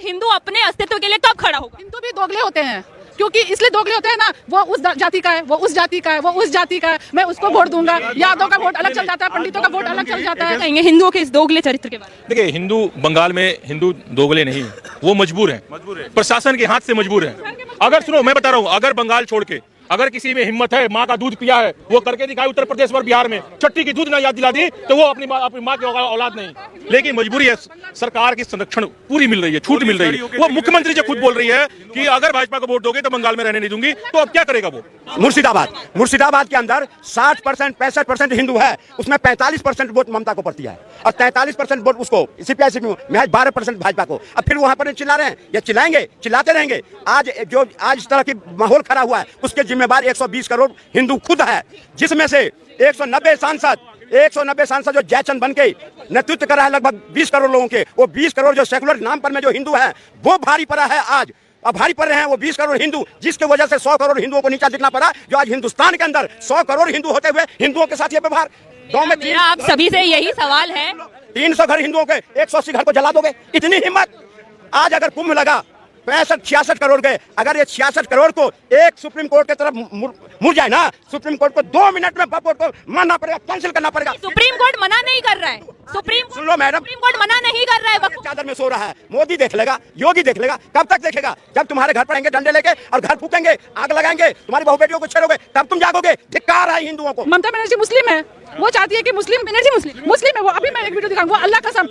हिंदू अपने अस्तित्व के लिए कब खड़ा होगा? हिंदू भी दोगले होते हैं, क्योंकि इसलिए दोगले होते हैं ना, वो उस जाति का है, वो उस जाति का है, वो उस जाति का है, मैं उसको वोट दूंगा। यादव का वोट अलग चल जाता है, पंडितों का वोट अलग चल जाता है। कहेंगे हिंदुओं के इस दोगले चरित्र के बारे में? देखिए, हिंदू बंगाल में हिंदू दोगले नहीं, वो मजबूर हैं, प्रशासन के हाथ से मजबूर हैं। अगर सुनो, मैं बता रहा हूँ, अगर बंगाल छोड़ के अगर किसी में हिम्मत है, माँ का दूध पिया है, वो करके दिखाए उत्तर प्रदेश और बिहार में, चट्टी की दूध ना याद दिला दी तो वो अपनी माँ की औलाद नहीं। लेकिन मजबूरी है, सरकार की संरक्षण पूरी मिल रही है, छूट मिल रही है। वो मुख्यमंत्री जी खुद बोल रही है कि अगर भाजपा को वोट दोगे तो बंगाल में रहने नहीं दूंगी, तो अब क्या करेगा वो? मुर्शिदाबाद के अंदर 60% 65% हिंदू है, उसमें 45% वोट ममता को पड़ती है और 43% वोट उसको सीपीआई में, 12% भाजपा को। अब फिर वहां पर चिल्ला रहे हैं, ये चिल्लाएंगे, चिल्लाते रहेंगे। आज इस तरह की माहौल खड़ा हुआ है, उसके जिम्मेवार 120 करोड़ हिंदू खुद है, जिसमें से 190 सांसद जो जयचंद बन के नेतृत्व कर रहा है लगभग 20 करोड़ लोगों के, वो 20 करोड़ जो सेकुलर नाम पर में जो हिंदू है, वो भारी पड़ा है आज। अब भारी पड़ रहे हैं वो 20 करोड़ हिंदू, जिसके वजह से 100 करोड़ हिंदुओं को नीचा दिखना पड़ा। जो आज हिंदुस्तान के अंदर 100 करोड़ हिंदू होते हुए हिंदुओं के साथ ये व्यवहार। गाँव में मेरा आप सभी से यही सवाल है, 300 घर हिंदुओं के 180 घर को जला दोगे? इतनी हिम्मत? आज अगर कुंभ लगा 65-66 करोड़ गए, अगर ये 66 करोड़ को एक सुप्रीम कोर्ट की तरफ मुड़ जाए ना, सुप्रीम कोर्ट को 2 मिनट में वक्फ बोर्ड को मानना पड़ेगा, कैंसिल करना पड़ेगा। सुप्रीम कोर्ट मना नहीं कर रहा है, सुन लो मैडम, सुप्रीम कोर्ट मना नहीं कर रहा है। वक्फ चादर में सो रहा है, मोदी देख लेगा, योगी देख लेगा। कब तक देखेगा? जब तुम्हारे घर पर आएंगे डंडे लेके और घर फूकेंगे, आग लगाएंगे, तुम्हारी बहू बेटियों को छेड़ोगे, तब तुम जागोगे। धिक्कार है हिंदुओं को। ममता बनर्जी मुस्लिम है, वो चाहती है कि मुस्लिम है वो। अभी मैं एक वीडियो दिखाऊंगा, अल्लाह कसम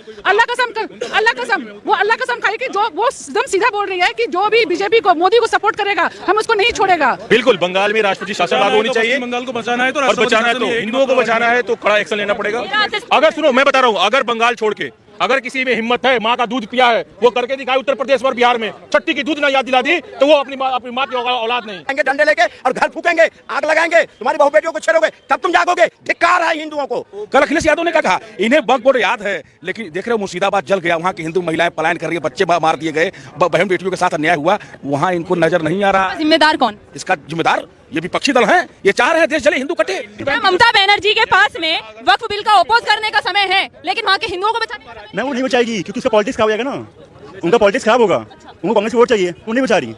वो अल्लाह कसम खाई कि जो वो एकदम सीधा बोल रही है कि जो भी बीजेपी को, मोदी को सपोर्ट करेगा, हम उसको नहीं छोड़ेगा। बिल्कुल, बंगाल में राष्ट्रपति शासन लागू होनी चाहिए। बंगाल को बचाना है तो और बचाना है तो हिंदुओं को बचाना है तो कड़ा एक्शन लेना पड़ेगा। अगर सुनो, मैं बता रहा हूँ, अगर बंगाल छोड़ के अगर किसी में हिम्मत है, माँ का दूध पिया है, वो करके दिखाए उत्तर प्रदेश और बिहार में, चट्टी की दूध ना याद दिला दी तो वो अपनी माँ की औलाद नहीं। डंडे लेके और घर फूकेंगे, आग लगाएंगे, तुम्हारी बहू बेटियों को छेड़ोगे, तब तुम जागोगे। धिक्कार है हिंदुओं को। कल अखिलेश यादव ने क्या कहा, इन्हें वक्फ बोर्ड याद है, लेकिन देख रहे हो मुर्शिदाबाद जल गया, वहाँ की हिंदू महिलाएं पलायन कर रही है, बच्चे मार दिए गए, बहन बेटियों के साथ अन्याय हुआ, वहाँ इनको नजर नहीं आ रहा। जिम्मेदार कौन? इसका जिम्मेदार ये विपक्षी दल है, ये चाह रहे हैं देश जले, हिंदू कटे। ममता बनर्जी के पास में वक्फ बिल का ओपोज करने का समय है, लेकिन वहाँ के हिंदुओं को बचाने मैं वो नहीं बचाएगी, क्योंकि उसका पॉलिटिक्स खराब हो जाएगा ना, उनका पॉलिटिक्स खराब होगा, उनको कांग्रेस की वोट चाहिए, वो नहीं बचा रही।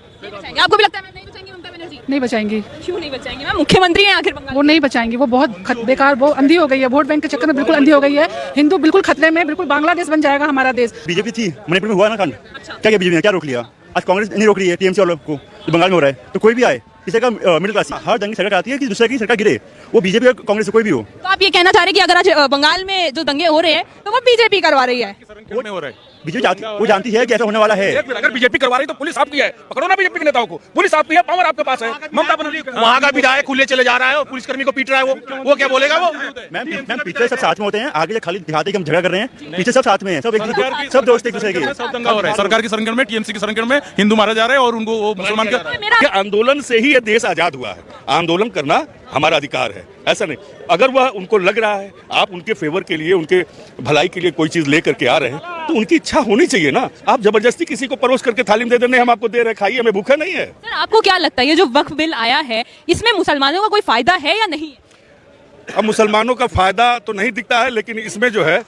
आपको भी लगता है नहीं बचाएंगी ममता बनर्जी? नहीं बचाएंगी। क्यों नहीं बचाएंगी? मैं मुख्यमंत्री हैं आखिर बंगाल। वो नहीं बचाएंगी, वो बहुत बेकार, वो अंधी हो गई है, वोट बैंक के चक्कर में बिल्कुल अंधी हो गई है। हिंदू बिल्कुल खतरे में, बिल्कुल बांग्लादेश बन जाएगा हमारा देश। बीजेपी थी मणिपुर में, हुआ ना कांड, क्या किया बीजेपी ने, क्या रोक लिया? आज कांग्रेस नहीं रोक रही है टीएमसी वालों को, जो बंगाल में हो रहा है। तो कोई भी आए, किसी का मिडिल क्लास, हर दंगे सरकार आती है कि दूसरे की सरकार गिरे, वो बीजेपी और कांग्रेस से कोई भी हो। तो आप ये कहना चाह रहे हैं कि अगर आज बंगाल में जो दंगे हो रहे हैं तो वो बीजेपी करवा रही है? बीजेपी वो जानती है कि ऐसा होने वाला है। अगर बीजेपी करवा रही तो पुलिस आपकी है, पकड़ो ना बीजेपी के नेताओं को, पुलिस आपकी है, पावर आपके पास है। ममता बनर्जी वहाँ का विधायक खुले चले जा रहा है और पुलिसकर्मी को पीट रहा है, वो क्या बोलेगा? वो मैम पीछे सब साथ में होते हैं, आगे खाली दिखाते कि हम झगड़ा कर रहे हैं, पीछे सब साथ में है, सब दोस्त एक दूसरे के। सब दंगा हो रहा है, सरकार की संरक्षण में, टीएमसी की संरक्षण में हिंदू मारे जा रहे हैं और उनको मुसलमान के आंदोलन से ही ये देश आजाद हुआ है। आंदोलन करना हमारा अधिकार है, ऐसा नहीं। अगर वह उनको लग रहा है आप उनके फेवर के लिए, उनके भलाई के लिए कोई चीज लेकर के आ रहे हैं, तो उनकी इच्छा होनी चाहिए ना। आप जबरदस्ती किसी को परोस करके थाली में दे देने, हम आपको दे रहे, खाइए, हमें भूखा नहीं है। सर, आपको क्या लगता है ये जो वक्फ बिल आया है, इसमें मुसलमानों का कोई फायदा है या नहीं? अब मुसलमानों का फायदा तो नहीं दिखता है, लेकिन इसमें जो है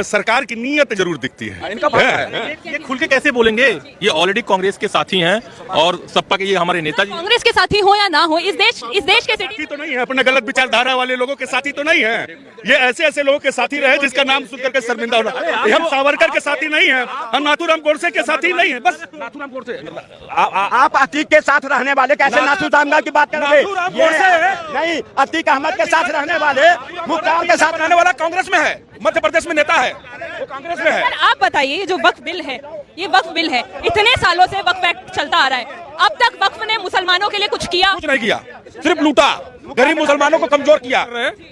सरकार की नीयत जरूर दिखती है। ये खुल के कैसे बोलेंगे? ये ऑलरेडी कांग्रेस के साथी हैं और सपा के ये हमारे नेताजी। कांग्रेस के साथी हो या ना हो, इस देश के साथी तो नहीं है, अपने गलत विचारधारा वाले लोगों के साथी तो नहीं है। ये ऐसे लोगों के साथी रहे जिसका नाम सुन करके शर्मिंदा होना। हम सावरकर के साथी नहीं है, हम नाथूराम गोडसे के साथी नहीं है। बस नाथूराम गोडसे, आप अतीक के साथ रहने वाले कैसे नाथूराम की बात कर रहे हैं? नहीं, अतीक अहमद के साथ रहने वाले, मुख्तार के साथ रहने वाला कांग्रेस में है, मध्य प्रदेश में नेता है, वो कांग्रेस में है। सर, आप बताइए, ये जो वक्फ बिल है, ये वक्फ बिल है, इतने सालों से वक्फ एक्ट चलता आ रहा है, अब तक वक्फ ने मुसलमानों के लिए कुछ किया? कुछ नहीं किया, सिर्फ लूटा, गरीब मुसलमानों को कमजोर किया।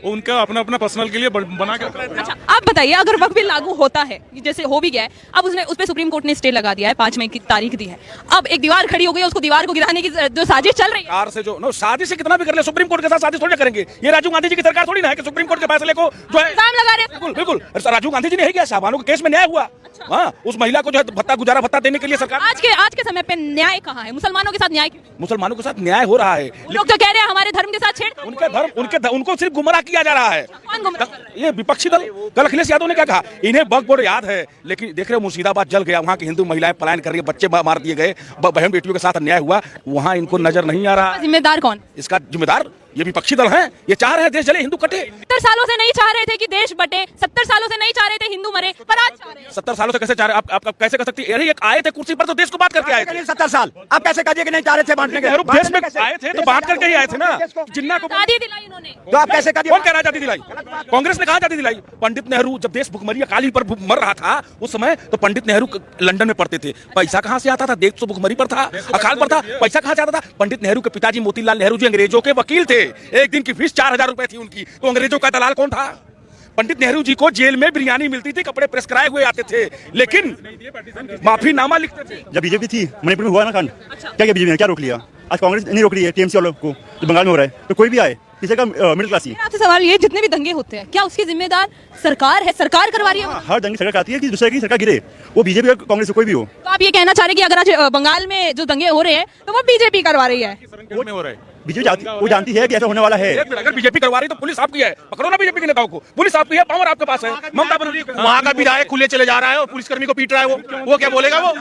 उनका अपना पर्सनल के लिए बना के। अच्छा, आप बताइए, अगर वक्फ बिल लागू होता है, जैसे हो भी गया है, अब उस पे सुप्रीम कोर्ट ने स्टे लगा दिया है, 5 मई की तारीख दी है, अब एक दीवार खड़ी हो गई है, उसको दीवार को गिराने की जो साजिश चल रही है। सरकार से जो साजिश से कितना भी कर ले, सुप्रीम कोर्ट के साथ साजिश थोड़ी करेंगे। ये राजीव गांधी जी की सरकार थोड़ी ना है कि सुप्रीम कोर्ट के फैसले को जो है इल्जाम लगा रहे हैं। बिल्कुल, राजीव गांधी जी ने किया, शाहबानो के केस में न्याय हुआ। हाँ, उस महिला को जो है गुजारा भत्ता देने के लिए सरकार। आज के समय पे न्याय कहाँ है? मुसलमान मुसलमानों के साथ न्याय क्यों? मुसलमानों के साथ न्याय हो रहा है। लोग तो कह रहे हैं हमारे धर्म के साथ छेड़। उनको सिर्फ गुमराह किया जा रहा है। कौन गुमराह कर रहा है? ये विपक्षी दल। कल अखिलेश यादव ने क्या कहा, इन्हें वक्फ बोर्ड याद है, लेकिन देख रहे हो मुर्शिदाबाद जल गया, वहाँ की हिंदू महिलाएं पलायन कर रही है, बच्चे मार दिए गए, बहन बेटियों के साथ अन्याय हुआ, वहाँ इनको नजर नहीं आ रहा। जिम्मेदार कौन? इसका जिम्मेदार ये विपक्षी दल हैं। ये चाह रहे हैं देश जले, हिंदू कटे। 70 सालों से नहीं चाह रहे थे कि देश बटे, 70 सालों से नहीं चाह रहे थे हिंदू मरे, पर आज चाह रहे हैं। 70 सालों से कैसे चाह रहे? आप कैसे कर सकती है? अरे एक आए थे कुर्सी पर तो देश को बात करके आए थे। 70 साल आप कैसे कहिए कि नहीं चाह रहे थे बांटने के? देश में आए थे तो बात करके ही आए थे ना। जिन्ना को आजादी दिलाई उन्होंने। तो आप कैसे कहिए? कौन कह रहा आजादी दिलाई? कांग्रेस ने कहा आजादी दिलाई। पंडित नेहरू जब देश भुखमरी अकाली पर मर रहा था उस समय, तो पंडित नेहरू लंदन में पढ़ते थे। पैसा कहाँ से आता था? देश तो भुखमरी पर था, अकाल पर था, पैसा कहाँ से आता था? पंडित नेहरू के पिताजी मोतीलाल नेहरू जी अंग्रेजों के वकील थे। एक दिन की फीस 4000 रुपए थी उनकी, तो अंग्रेजों का दलाल कौन था? पंडित नेहरू जी को जेल में बिरयानी मिलती थी, कपड़े प्रेस कराए हुए आते थे, लेकिन माफीनामा लिखते थे। जब बीजेपी थी मणिपुर में हुआ ना कांड, क्या बीजेपी ने क्या रोक लिया? आज कांग्रेस नहीं रोक रही है टीएमसी वालों को, जो बंगाल में हो रहा है। तो कोई भी आए, किसी का मिडिल क्लास ही। आपसे सवाल ये, जितने भी दंगे होते हैं क्या उसकी जिम्मेदार सरकार है? सरकार करवा रही है? हर दंगे सरकार आती है कि दूसरे की सरकार गिरे, वो बीजेपी और कांग्रेस कोई भी हो। तो आप ये कहना चाह रहे हैं कि अगर आज बंगाल में जो दंगे हो रहे हैं तो वो बीजेपी करवा रही है? बीजेपी वो जानती है कि ऐसा होने वाला है। अगर बीजेपी करवा रही तो पुलिस आपकी है, पकड़ो ना बीजेपी के नेताओं को। पुलिस आपकी है, पावर आपके पास है। ममता बनर्जी वहाँ का विधायक खुले चले जा रहा है और पुलिसकर्मी को पीट रहा है, वो क्या बोलेगा वो?